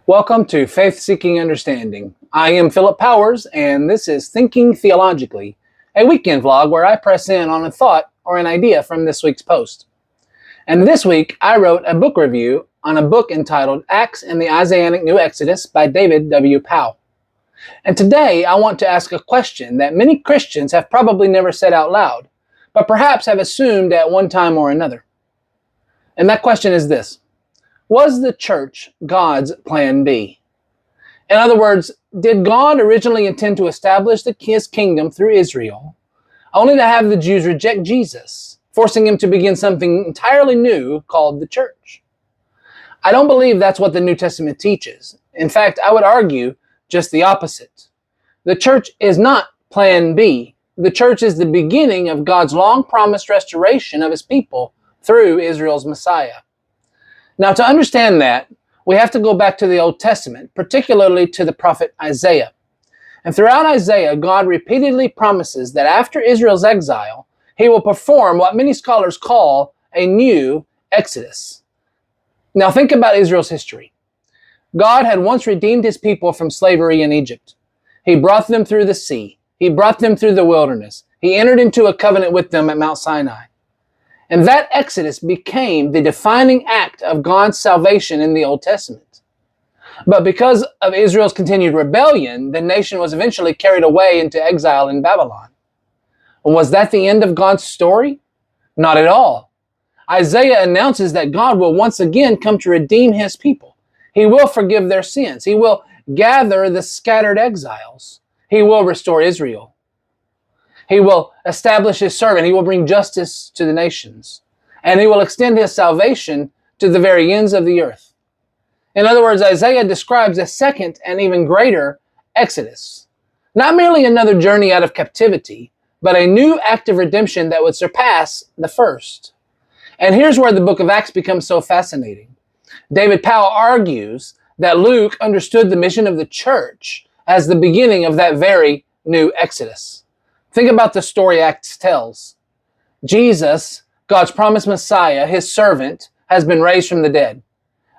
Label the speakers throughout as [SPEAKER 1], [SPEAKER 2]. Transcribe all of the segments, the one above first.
[SPEAKER 1] Welcome to Faith Seeking Understanding. I am Philip Powers, and this is Thinking Theologically, a weekend vlog where I press in on a thought or an idea from this week's post. And this week, I wrote a book review on a book entitled Acts in the Isaianic New Exodus by David W. Powell. And today, I want to ask a question that many Christians have probably never said out loud, but perhaps have assumed at one time or another. And that question is this: was the church God's plan B? In other words, did God originally intend to establish his kingdom through Israel, only to have the Jews reject Jesus, forcing him to begin something entirely new called the church? I don't believe that's what the New Testament teaches. In fact, I would argue just the opposite. The church is not plan B. The church is the beginning of God's long-promised restoration of his people through Israel's Messiah. Now, to understand that, we have to go back to the Old Testament, particularly to the prophet Isaiah. And throughout Isaiah, God repeatedly promises that after Israel's exile, he will perform what many scholars call a new Exodus. Now, think about Israel's history. God had once redeemed his people from slavery in Egypt. He brought them through the sea. He brought them through the wilderness. He entered into a covenant with them at Mount Sinai. And that Exodus became the defining act of God's salvation in the Old Testament. But because of Israel's continued rebellion, the nation was eventually carried away into exile in Babylon. Was that the end of God's story? Not at all. Isaiah announces that God will once again come to redeem his people. He will forgive their sins. He will gather the scattered exiles. He will restore Israel. He will establish his servant. He will bring justice to the nations. And he will extend his salvation to the very ends of the earth. In other words, Isaiah describes a second and even greater Exodus. Not merely another journey out of captivity, but a new act of redemption that would surpass the first. And here's where the book of Acts becomes so fascinating. David Powell argues that Luke understood the mission of the church as the beginning of that very new Exodus. Think about the story Acts tells. Jesus, God's promised Messiah, his servant, has been raised from the dead.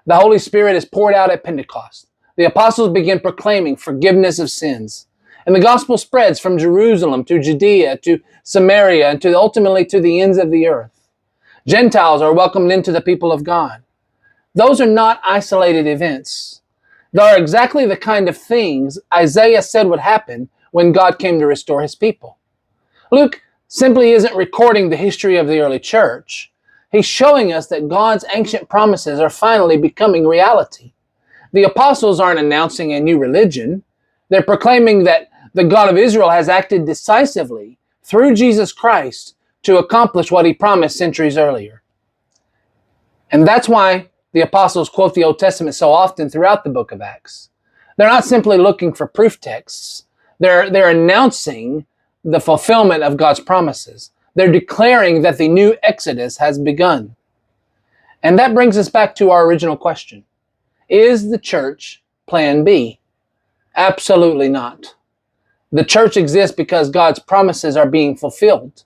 [SPEAKER 1] The Holy Spirit is poured out at Pentecost. The apostles begin proclaiming forgiveness of sins. And the gospel spreads from Jerusalem to Judea to Samaria and ultimately to the ends of the earth. Gentiles are welcomed into the people of God. Those are not isolated events. They are exactly the kind of things Isaiah said would happen when God came to restore his people. Luke simply isn't recording the history of the early church. He's showing us that God's ancient promises are finally becoming reality. The apostles aren't announcing a new religion. They're proclaiming that the God of Israel has acted decisively through Jesus Christ to accomplish what he promised centuries earlier. And that's why the apostles quote the Old Testament so often throughout the book of Acts. They're not simply looking for proof texts. They're announcing the fulfillment of God's promises. They're declaring that the new Exodus has begun. And that brings us back to our original question. Is the church plan B? Absolutely not. The church exists because God's promises are being fulfilled.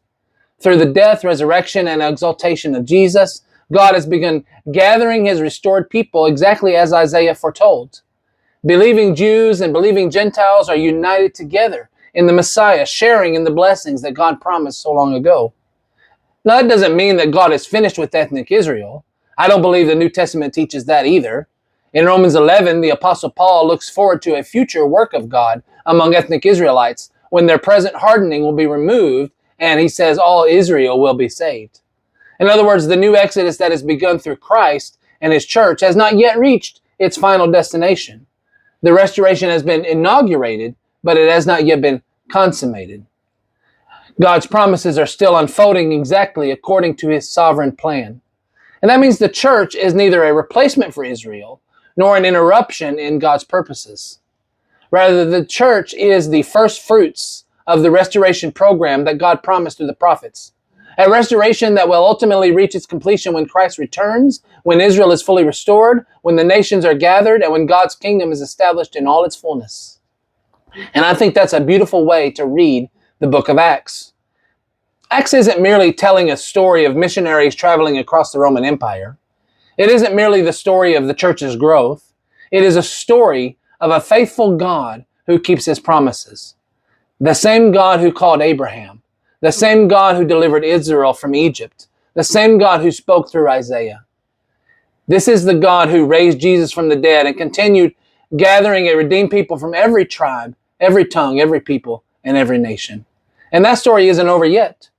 [SPEAKER 1] Through the death, resurrection, and exaltation of Jesus, God has begun gathering his restored people exactly as Isaiah foretold. Believing Jews and believing Gentiles are united together in the Messiah, sharing in the blessings that God promised so long ago. Now, that doesn't mean that God is finished with ethnic Israel. I don't believe the New Testament teaches that either. In Romans 11, the Apostle Paul looks forward to a future work of God among ethnic Israelites when their present hardening will be removed, and he says all Israel will be saved. In other words, the new Exodus that has begun through Christ and his church has not yet reached its final destination. The restoration has been inaugurated, but it has not yet been consummated. God's promises are still unfolding exactly according to his sovereign plan. And that means the church is neither a replacement for Israel nor an interruption in God's purposes. Rather, the church is the first fruits of the restoration program that God promised through the prophets. A restoration that will ultimately reach its completion when Christ returns, when Israel is fully restored, when the nations are gathered, and when God's kingdom is established in all its fullness. And I think that's a beautiful way to read the book of Acts. Acts isn't merely telling a story of missionaries traveling across the Roman Empire. It isn't merely the story of the church's growth. It is a story of a faithful God who keeps his promises. The same God who called Abraham, the same God who delivered Israel from Egypt, the same God who spoke through Isaiah. This is the God who raised Jesus from the dead and continued gathering a redeemed people from every tribe, every tongue, every people, and every nation. And that story isn't over yet.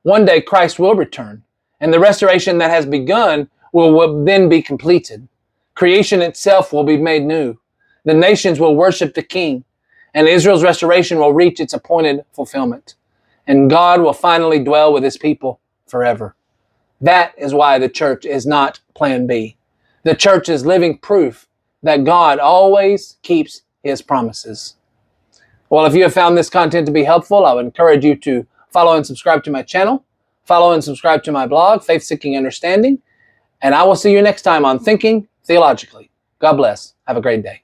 [SPEAKER 1] One day Christ will return, and the restoration that has begun will then be completed. Creation itself will be made new. The nations will worship the King, and Israel's restoration will reach its appointed fulfillment. And God will finally dwell with his people forever. That is why the church is not plan B. The church is living proof that God always keeps his promises. Well, if you have found this content to be helpful, I would encourage you to follow and subscribe to my channel, follow and subscribe to my blog, Faith Seeking Understanding, and I will see you next time on Thinking Theologically. God bless. Have a great day.